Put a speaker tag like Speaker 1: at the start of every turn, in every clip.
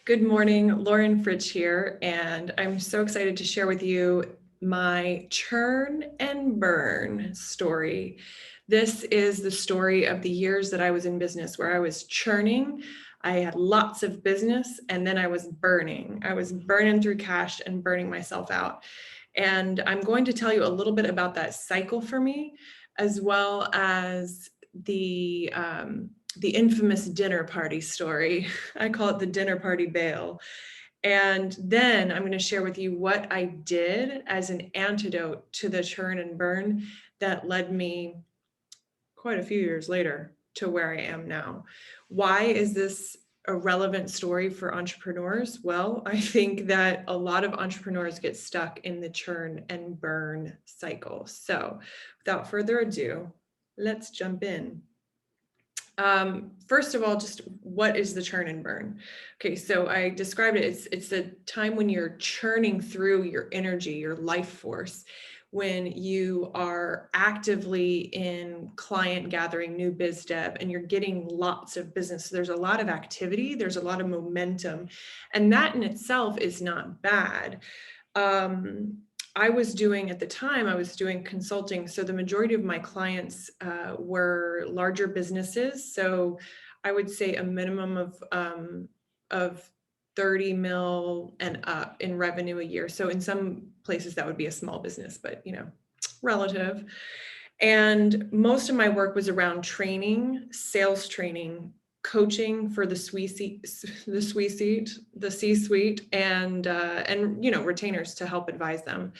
Speaker 1: Good morning, Lauren Fritsch here, and I'm so excited to share with you my churn and burn story. This is the story of the years that I was in business where I was churning. I had lots of business and then I was burning. I was burning through cash and burning myself out. And I'm going to tell you a little bit about that cycle for me, as well as the infamous dinner party story. I call it the dinner party bail. And then I'm going to share with you what I did as an antidote to the churn and burn that led me quite a few years later to where I am now. Why is this a relevant story for entrepreneurs? Well, I think that a lot of entrepreneurs get stuck in the churn and burn cycle. So without further ado, let's jump in. First of all, just what is the churn and burn? Okay, so I described it. It's a time when you're churning through your energy, your life force, when you are actively in client gathering, new biz dev, and you're getting lots of business. So there's a lot of activity, there's a lot of momentum, and that in itself is not bad. I was doing at the time, I was doing consulting. So the majority of my clients were larger businesses. So I would say a minimum of 30 mil and up in revenue a year. So in some places that would be a small business, but relative. And most of my work was around training, sales training, coaching for the C-suite, and retainers to help advise them.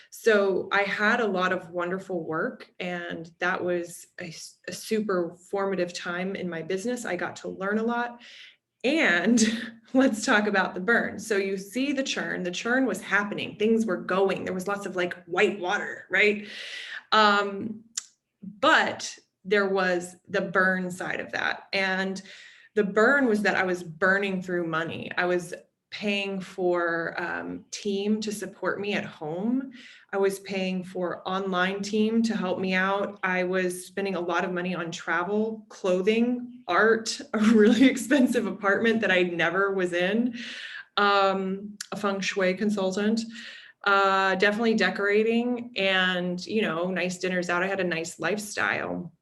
Speaker 1: So I had a lot of wonderful work, and that was a super formative time in my business. I got to learn a lot. And let's talk about the burn. So you see the churn was happening. Things were going. There was lots of like white water, right? But there was the burn side of that. And the burn was that I was burning through money. I was paying for team to support me at home. I was paying for online team to help me out. I was spending a lot of money on travel, clothing, art, a really expensive apartment that I never was in, a feng shui consultant. Definitely decorating and, nice dinners out. I had a nice lifestyle.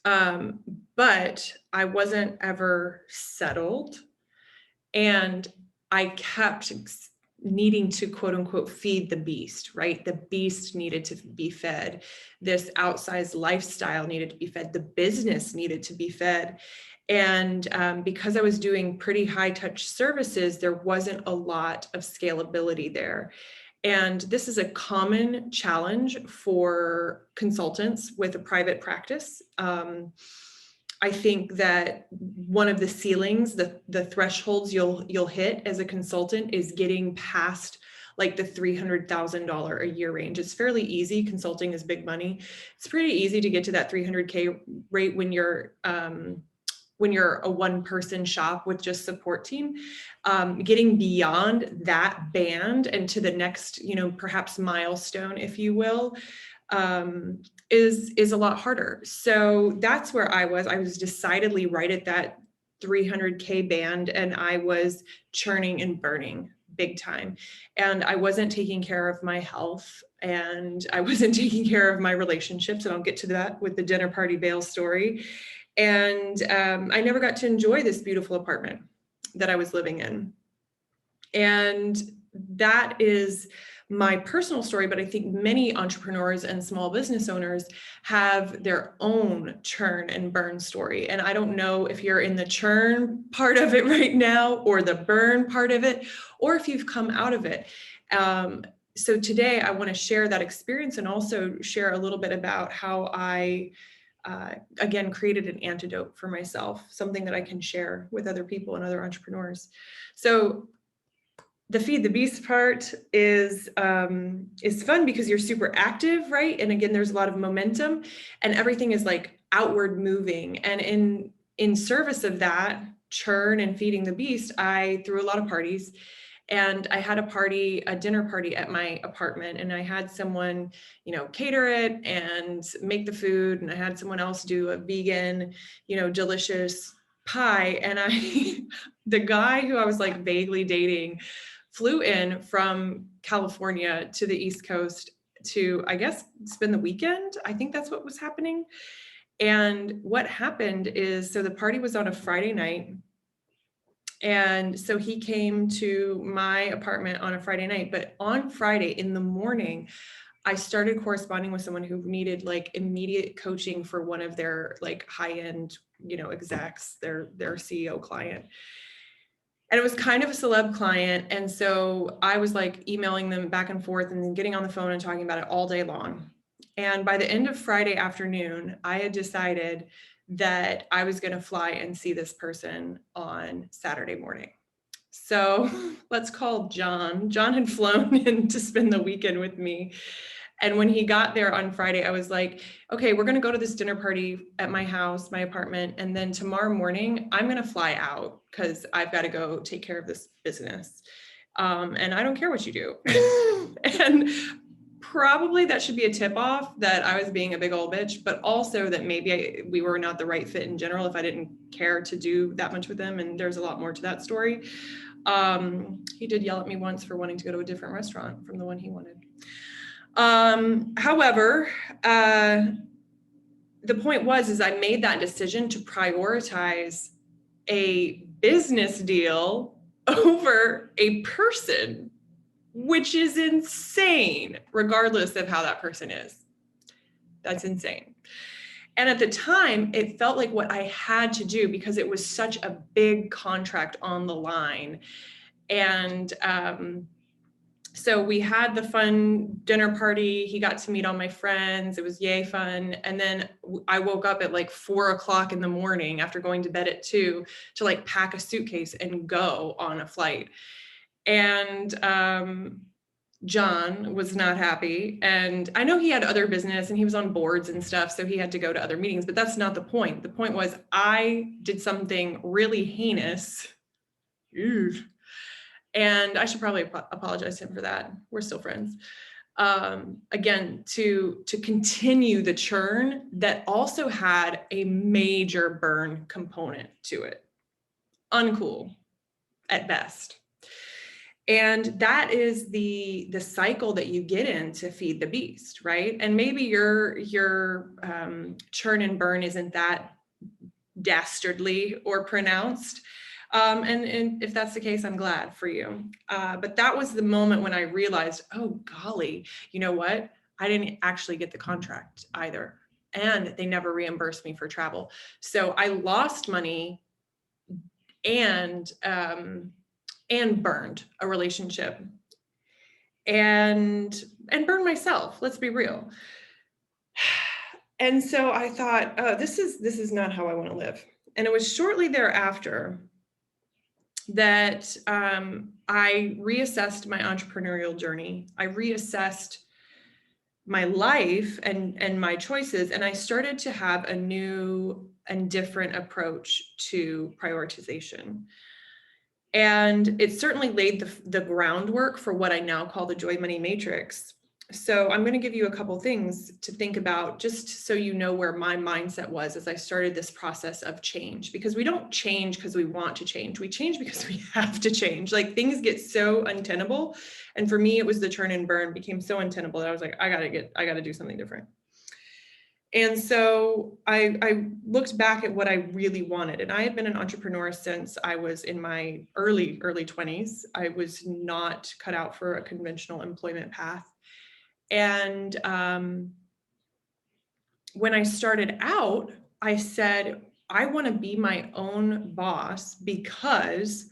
Speaker 1: But I wasn't ever settled. And I kept needing to quote unquote feed the beast, right? The beast needed to be fed. This outsized lifestyle needed to be fed. The business needed to be fed. And because I was doing pretty high touch services, there wasn't a lot of scalability there. And this is a common challenge for consultants with a private practice. I think that one of the ceilings, the thresholds you'll hit as a consultant is getting past like the $300,000 a year range. It's fairly easy. Consulting is big money. It's pretty easy to get to that 300K rate when you're a one-person shop with just support team. Getting beyond that band and to the next, perhaps milestone, if you will, is a lot harder. So that's where I was decidedly right at that 300K band, and I was churning and burning big time. And I wasn't taking care of my health, and I wasn't taking care of my relationships. And I'll get to that with the dinner party bail story. And I never got to enjoy this beautiful apartment that I was living in. And that is my personal story, but I think many entrepreneurs and small business owners have their own churn and burn story. And I don't know if you're in the churn part of it right now or the burn part of it, or if you've come out of it. So today I want to share that experience and also share a little bit about how I again, created an antidote for myself, something that I can share with other people and other entrepreneurs. So the feed the beast part is fun because you're super active, right? And again, there's a lot of momentum and everything is like outward moving. And in service of that churn and feeding the beast, I threw a lot of parties. And I had a dinner party at my apartment, and I had someone, cater it and make the food. And I had someone else do a vegan, delicious pie. And the guy who I was like vaguely dating flew in from California to the East Coast to, I guess, spend the weekend. I think that's what was happening. And what happened is, so the party was on a Friday night. And so he came to my apartment on a Friday night, but on Friday in the morning, I started corresponding with someone who needed like immediate coaching for one of their like high-end, execs, their CEO client. And it was kind of a celeb client. And so I was like emailing them back and forth and then getting on the phone and talking about it all day long. And by the end of Friday afternoon, I had decided that I was going to fly and see this person on Saturday morning. So let's call John. John had flown in to spend the weekend with me. And when he got there on Friday, I was like, okay, we're going to go to this dinner party at my house, my apartment. And then tomorrow morning, I'm going to fly out because I've got to go take care of this business. And I don't care what you do. And probably that should be a tip off that I was being a big old bitch, but also that maybe we were not the right fit in general if I didn't care to do that much with him. And there's a lot more to that story. He did yell at me once for wanting to go to a different restaurant from the one he wanted. However, the point is I made that decision to prioritize a business deal over a person, which is insane, regardless of how that person is. That's insane. And at the time, it felt like what I had to do because it was such a big contract on the line. And so we had the fun dinner party. He got to meet all my friends. It was yay fun. And then I woke up at like 4:00 in the morning after going to bed at 2 to like pack a suitcase and go on a flight. And John was not happy. And I know he had other business and he was on boards and stuff, so he had to go to other meetings, but that's not the point. The point was I did something really heinous. And I should probably apologize to him for that. We're still friends. Again, to continue the churn that also had a major burn component to it. Uncool at best. And that is the cycle that you get in to feed the beast, right? And maybe your churn and burn isn't that dastardly or pronounced. And if that's the case, I'm glad for you. But that was the moment when I realized, oh, golly, you know what? I didn't actually get the contract either. And they never reimbursed me for travel. So I lost money and burned a relationship and burned myself. Let's be real. And so I thought, oh, this is not how I want to live. And it was shortly thereafter that I reassessed my entrepreneurial journey. I reassessed my life and my choices, and I started to have a new and different approach to prioritization. And it certainly laid the groundwork for what I now call the Joy Money Matrix. So I'm going to give you a couple things to think about just so you know where my mindset was as I started this process of change, because we don't change because we want to change. We change because we have to change. Like things get so untenable. And for me, it was the churn and burn became so untenable that I was like, I got to do something different. And so I looked back at what I really wanted. And I had been an entrepreneur since I was in my early 20s. I was not cut out for a conventional employment path. And when I started out, I said, I want to be my own boss because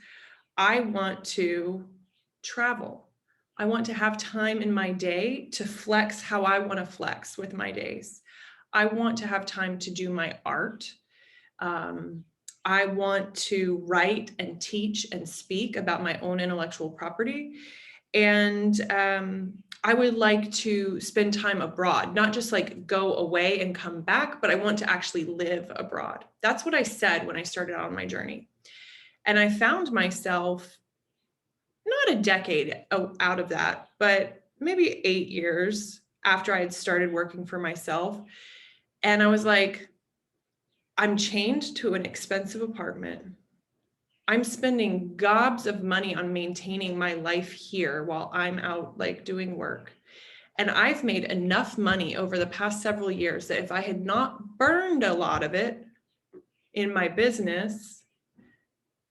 Speaker 1: I want to travel. I want to have time in my day to flex how I want to flex with my days. I want to have time to do my art. I want to write and teach and speak about my own intellectual property. And I would like to spend time abroad, not just like go away and come back, but I want to actually live abroad. That's what I said when I started out on my journey. And I found myself not a decade out of that, but maybe 8 years after I had started working for myself. And I was like, I'm chained to an expensive apartment. I'm spending gobs of money on maintaining my life here while I'm out like doing work. And I've made enough money over the past several years that if I had not burned a lot of it in my business,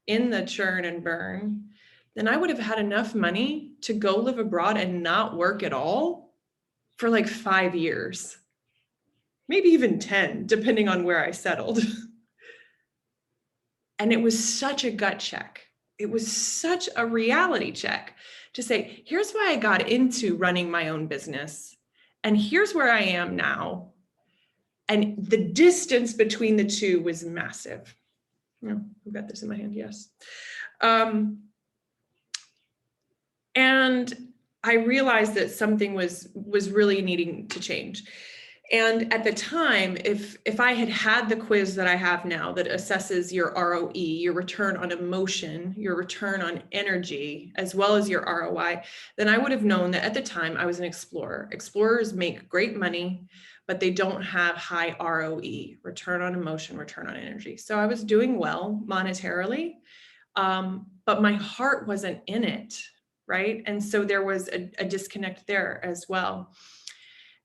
Speaker 1: in the churn and burn, then I would have had enough money to go live abroad and not work at all for like 5 years, maybe even 10, depending on where I settled. And it was such a gut check. It was such a reality check to say, here's why I got into running my own business. And here's where I am now. And the distance between the two was massive. Oh, I've got this in my hand, yes. And I realized that something was really needing to change. And at the time, if I had had the quiz that I have now that assesses your ROE, your return on emotion, your return on energy, as well as your ROI, then I would have known that at the time I was an explorer. Explorers make great money, but they don't have high ROE, return on emotion, return on energy. So I was doing well monetarily, but my heart wasn't in it, right? And so there was a disconnect there as well.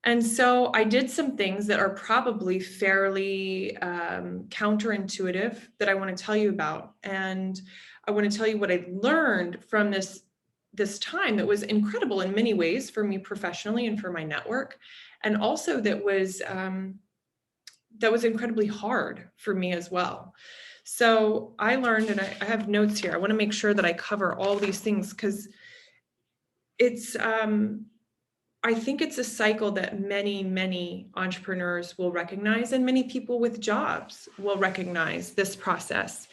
Speaker 1: And so I did some things that are probably fairly counterintuitive that I want to tell you about. And I want to tell you what I learned from this time that was incredible in many ways for me professionally and for my network. And also that was incredibly hard for me as well. So I learned, and I have notes here. I want to make sure that I cover all these things because it's, I think it's a cycle that many, many entrepreneurs will recognize, and many people with jobs will recognize this process.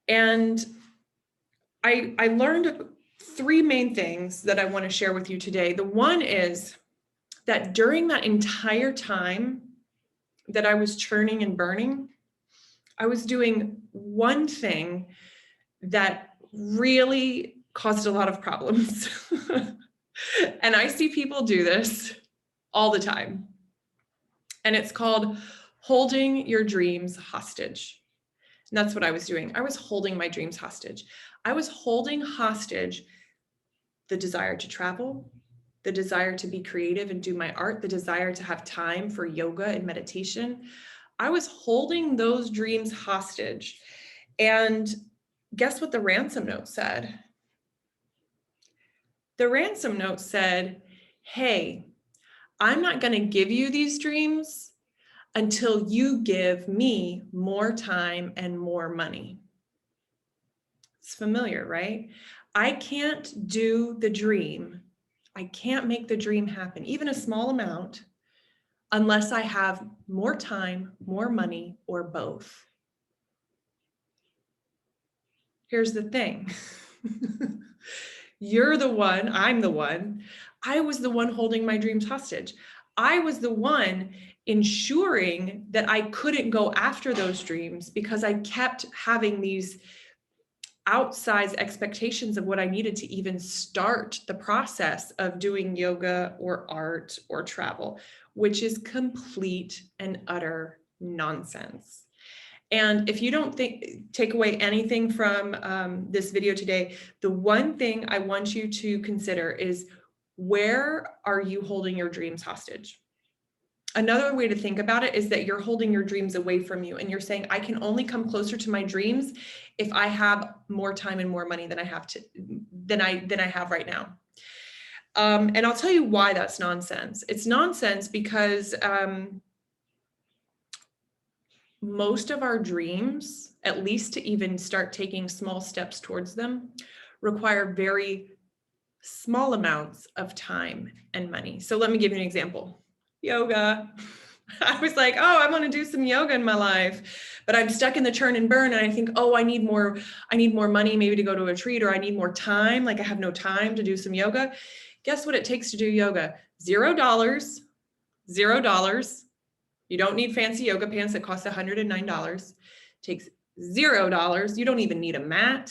Speaker 1: And I learned 3 main things that I want to share with you today. The one is that during that entire time that I was churning and burning, I was doing one thing that really caused a lot of problems. And I see people do this all the time. And it's called holding your dreams hostage. And that's what I was doing. I was holding my dreams hostage. I was holding hostage the desire to travel, the desire to be creative and do my art, the desire to have time for yoga and meditation. I was holding those dreams hostage. And guess what the ransom note said? The ransom note said, hey, I'm not going to give you these dreams until you give me more time and more money. It's familiar, right? I can't do the dream. I can't make the dream happen, even a small amount, unless I have more time, more money, or both. Here's the thing. You're the one, I'm the one. I was the one holding my dreams hostage. I was the one ensuring that I couldn't go after those dreams because I kept having these outsized expectations of what I needed to even start the process of doing yoga or art or travel, which is complete and utter nonsense. And if you don't take away anything from this video today, the one thing I want you to consider is, where are you holding your dreams hostage? Another way to think about it is that you're holding your dreams away from you and you're saying, I can only come closer to my dreams if I have more time and more money than I have right now. And I'll tell you why that's nonsense. It's nonsense because most of our dreams, at least to even start taking small steps towards them, require very small amounts of time and money. So let me give you an example. Yoga. I was like, oh, I want to do some yoga in my life, but I'm stuck in the churn and burn. And I think, oh, I need more money maybe to go to a retreat, or I need more time. Like I have no time to do some yoga. Guess what it takes to do yoga? $0. $0. You don't need fancy yoga pants that cost $109. It takes $0. You don't even need a mat.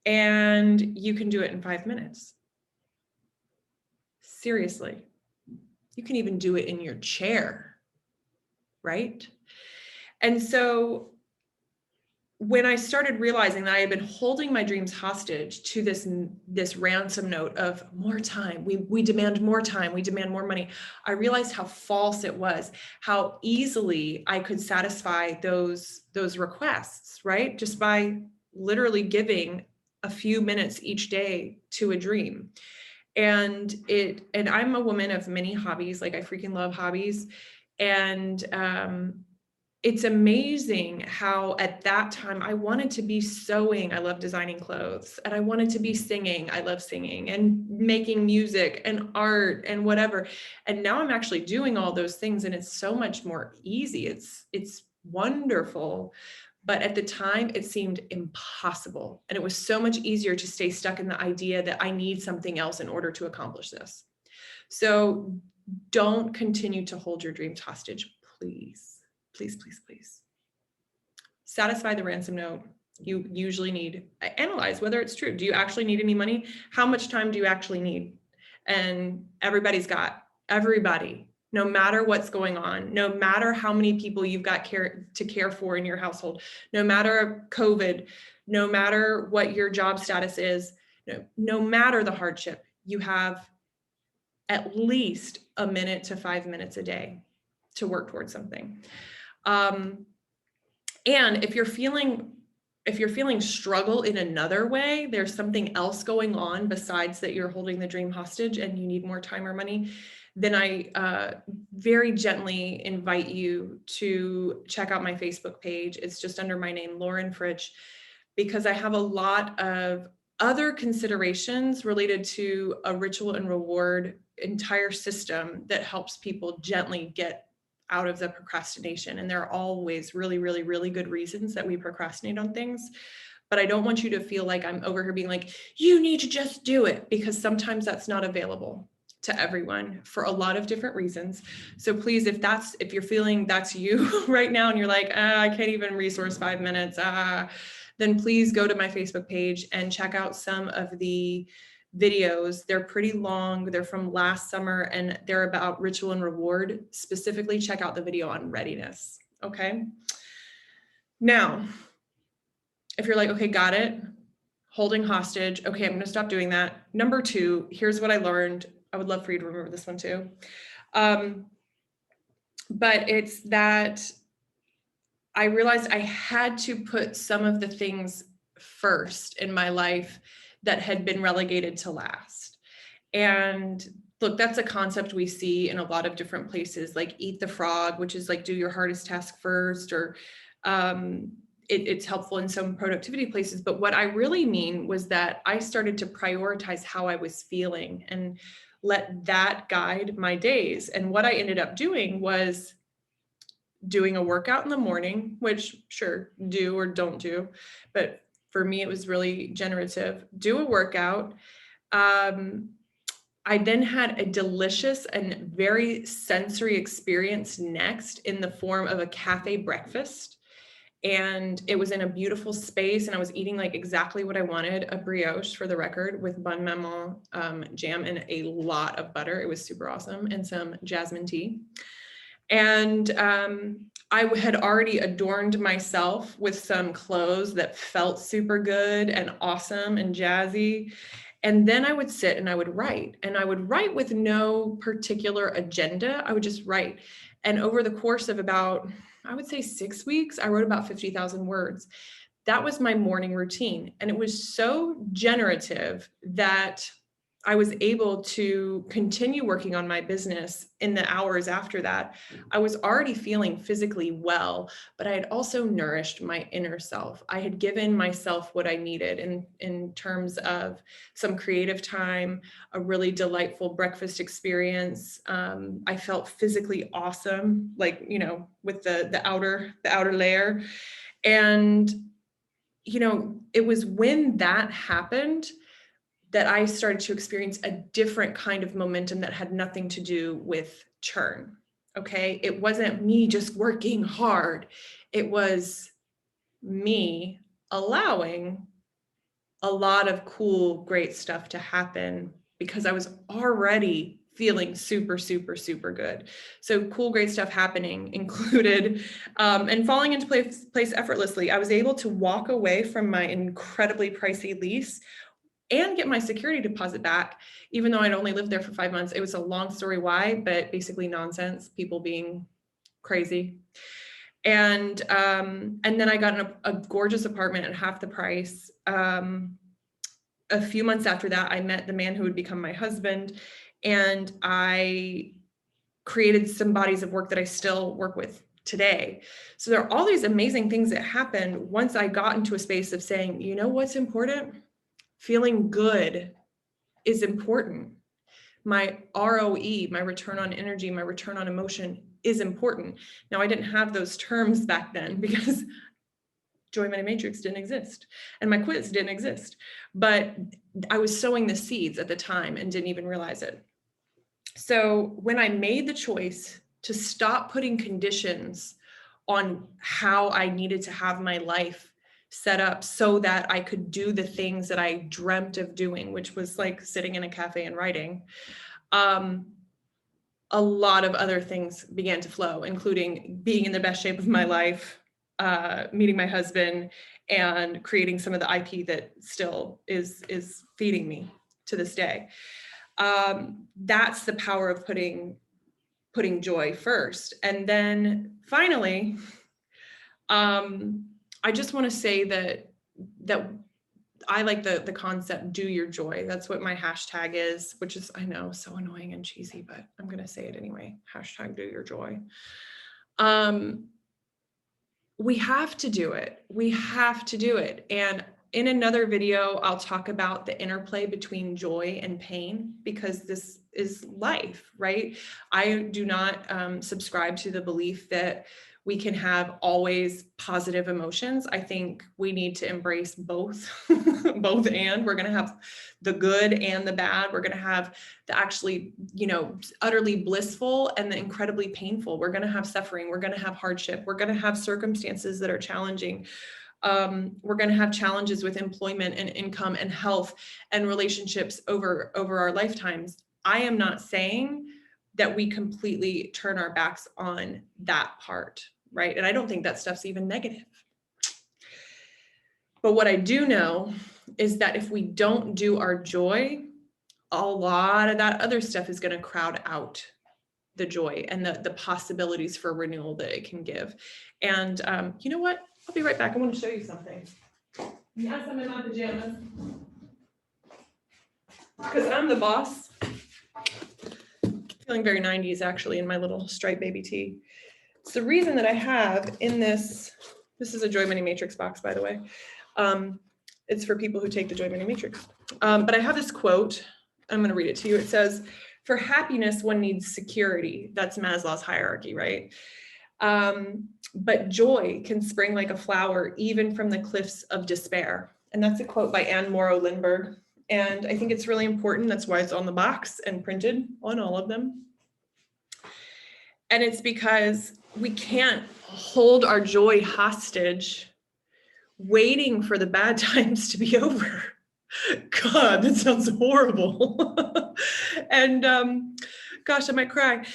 Speaker 1: And you can do it in 5 minutes. Seriously. You can even do it in your chair, right? And so when I started realizing that I had been holding my dreams hostage to this ransom note of more time, we demand more time, we demand more money, I realized how false it was, how easily I could satisfy those requests, right? Just by literally giving a few minutes each day to a dream. And I'm a woman of many hobbies, like I freaking love hobbies. And it's amazing how at that time I wanted to be sewing. I love designing clothes, and I wanted to be singing. I love singing and making music and art and whatever. And now I'm actually doing all those things, and it's so much more easy. It's wonderful. But at the time it seemed impossible. And it was so much easier to stay stuck in the idea that I need something else in order to accomplish this. So don't continue to hold your dreams hostage, please. Please, please, please. Satisfy the ransom note. You usually need, analyze whether it's true. Do you actually need any money? How much time do you actually need? And everybody, no matter what's going on, no matter how many people you've got to care for in your household, no matter COVID, no matter what your job status is, no matter the hardship, you have at least a minute to 5 minutes a day to work towards something. And if you're feeling struggle in another way, there's something else going on besides that you're holding the dream hostage and you need more time or money, then I very gently invite you to check out my Facebook page. It's just under my name, Lauren Fritsch, because I have a lot of other considerations related to a ritual and reward entire system that helps people gently get out of the procrastination. And there are always really, really, really good reasons that we procrastinate on things. But I don't want you to feel like I'm over here being like, you need to just do it, because sometimes that's not available to everyone for a lot of different reasons. So please, if you're feeling that's you right now and you're like, I can't even resource 5 minutes, then please go to my Facebook page and check out some of the videos. They're pretty long. They're from last summer and they're about ritual and reward. Specifically, check out the video on readiness. Okay. Now, if you're like, okay, got it, holding hostage. Okay, I'm going to stop doing that. Number 2, here's what I learned. I would love for you to remember this one too. But it's that I realized I had to put some of the things first in my life that had been relegated to last. And look, that's a concept we see in a lot of different places, like eat the frog, which is like do your hardest task first, or it's helpful in some productivity places. But what I really mean was that I started to prioritize how I was feeling and let that guide my days. And what I ended up doing was doing a workout in the morning, which sure, do or don't do, but for me, it was really generative. Do a workout. I then had a delicious and very sensory experience next in the form of a cafe breakfast. And it was in a beautiful space, and I was eating like exactly what I wanted, a brioche for the record with bun maman, jam, and a lot of butter. It was super awesome, and some jasmine tea. And I had already adorned myself with some clothes that felt super good and awesome and jazzy. And then I would sit and I would write, and I would write with no particular agenda. I would just write. And over the course of about, I would say 6 weeks, I wrote about 50,000 words. That was my morning routine. And it was so generative that I was able to continue working on my business in the hours after that. I was already feeling physically well, but I had also nourished my inner self. I had given myself what I needed in terms of some creative time, a really delightful breakfast experience. I felt physically awesome, like, with the outer layer. And, it was when that happened that I started to experience a different kind of momentum that had nothing to do with churn. Okay. It wasn't me just working hard. It was me allowing a lot of cool, great stuff to happen because I was already feeling super, super, super good. So cool, great stuff happening included, and falling into place effortlessly. I was able to walk away from my incredibly pricey lease and get my security deposit back, even though I'd only lived there for 5 months. It was a long story why, but basically nonsense, people being crazy. And then I got a gorgeous apartment at half the price. A few months after that, I met the man who would become my husband, and I created some bodies of work that I still work with today. So there are all these amazing things that happened once I got into a space of saying, you know what's important? Feeling good is important. My ROE, my return on energy, my return on emotion is important. Now, I didn't have those terms back then because Joy Money Matrix didn't exist and my quiz didn't exist, but I was sowing the seeds at the time and didn't even realize it. So when I made the choice to stop putting conditions on how I needed to have my life set up so that I could do the things that I dreamt of doing, which was like sitting in a cafe and writing, a lot of other things began to flow, including being in the best shape of my life, meeting my husband, and creating some of the IP that still is feeding me to this day. That's the power of putting joy first. And then finally, I just want to say that I like the concept, do your joy. That's what my hashtag is, which is, I know, so annoying and cheesy, but I'm going to say it anyway. Hashtag do your joy. We have to do it. We have to do it. And in another video, I'll talk about the interplay between joy and pain, because this is life, right? I do not subscribe to the belief that we can have always positive emotions. I think we need to embrace both, both and. We're going to have the good and the bad. We're going to have the actually, utterly blissful and the incredibly painful. We're going to have suffering. We're going to have hardship. We're going to have circumstances that are challenging. We're going to have challenges with employment and income and health and relationships over our lifetimes. I am not saying that we completely turn our backs on that part, right? And I don't think that stuff's even negative. But what I do know is that if we don't do our joy, a lot of that other stuff is going to crowd out the joy and the possibilities for renewal that it can give. And you know what? I'll be right back. I want to show you something. Yes, I'm in my pajamas. Because I'm the boss. Feeling very 90s actually in my little striped baby tee. It's the reason that I have in this is a Joy Money Matrix box, by the way. It's for people who take the Joy Money Matrix. But I have this quote. I'm going to read it to you. It says, for happiness, one needs security. That's Maslow's hierarchy, right? But joy can spring like a flower, even from the cliffs of despair. And that's a quote by Anne Morrow Lindbergh. And I think it's really important. That's why it's on the box and printed on all of them. And it's because we can't hold our joy hostage, waiting for the bad times to be over. God, that sounds horrible. And gosh, I might cry.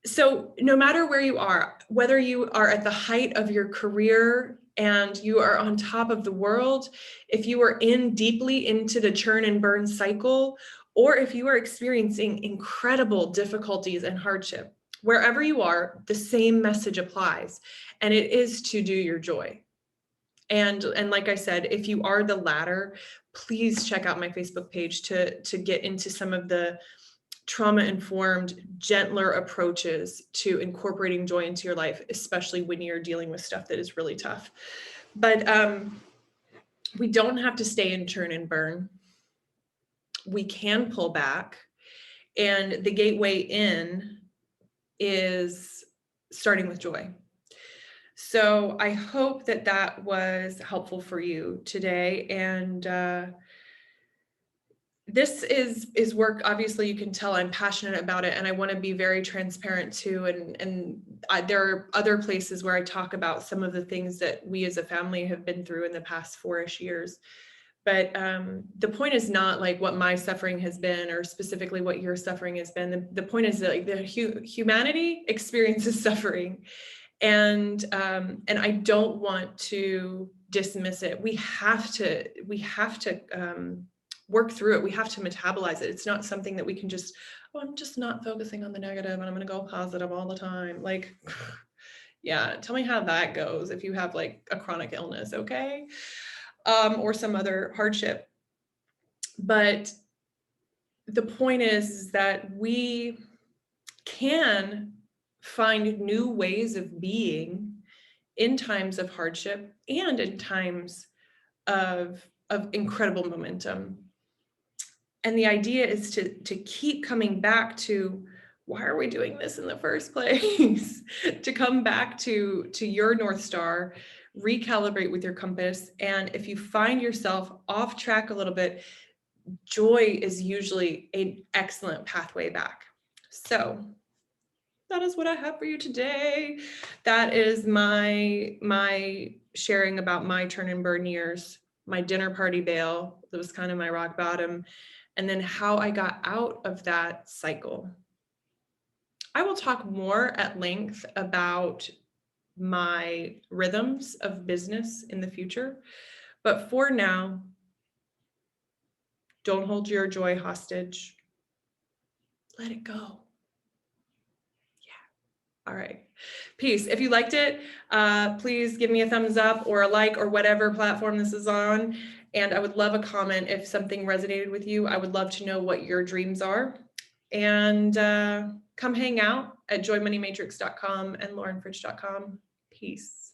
Speaker 1: So no matter where you are, whether you are at the height of your career and you are on top of the world, if you are deeply into the churn and burn cycle, or if you are experiencing incredible difficulties and hardship, wherever you are, the same message applies, and it is to do your joy. And like I said, if you are the latter, please check out my Facebook page to get into some of the trauma-informed, gentler approaches to incorporating joy into your life, especially when you're dealing with stuff that is really tough. But we don't have to stay in churn and burn. We can pull back, and the gateway in is starting with joy. So I hope that was helpful for you today. And this is work, obviously you can tell I'm passionate about it, and I want to be very transparent too. And there are other places where I talk about some of the things that we as a family have been through in the past 4-ish years. But the point is not like what my suffering has been or specifically what your suffering has been. The point is that like humanity experiences suffering, and I don't want to dismiss it. We have to work through it. We have to metabolize it. It's not something that we can just, oh, I'm just not focusing on the negative and I'm going to go positive all the time. Like, yeah, tell me how that goes if you have like a chronic illness, okay? Or some other hardship. But the point is that we can find new ways of being in times of hardship and in times of incredible momentum. And the idea is to keep coming back to, why are we doing this in the first place? To come back to your North Star, recalibrate with your compass. And if you find yourself off track a little bit, joy is usually an excellent pathway back. So that is what I have for you today. That is my sharing about my turn and burn years, my dinner party bail. That was kind of my rock bottom. And then how I got out of that cycle. I will talk more at length about my rhythms of business in the future. But for now, don't hold your joy hostage. Let it go. All right. Peace. If you liked it, please give me a thumbs up or a like or whatever platform this is on. And I would love a comment if something resonated with you. I would love to know what your dreams are. And come hang out at joymoneymatrix.com and laurenfridge.com. Peace.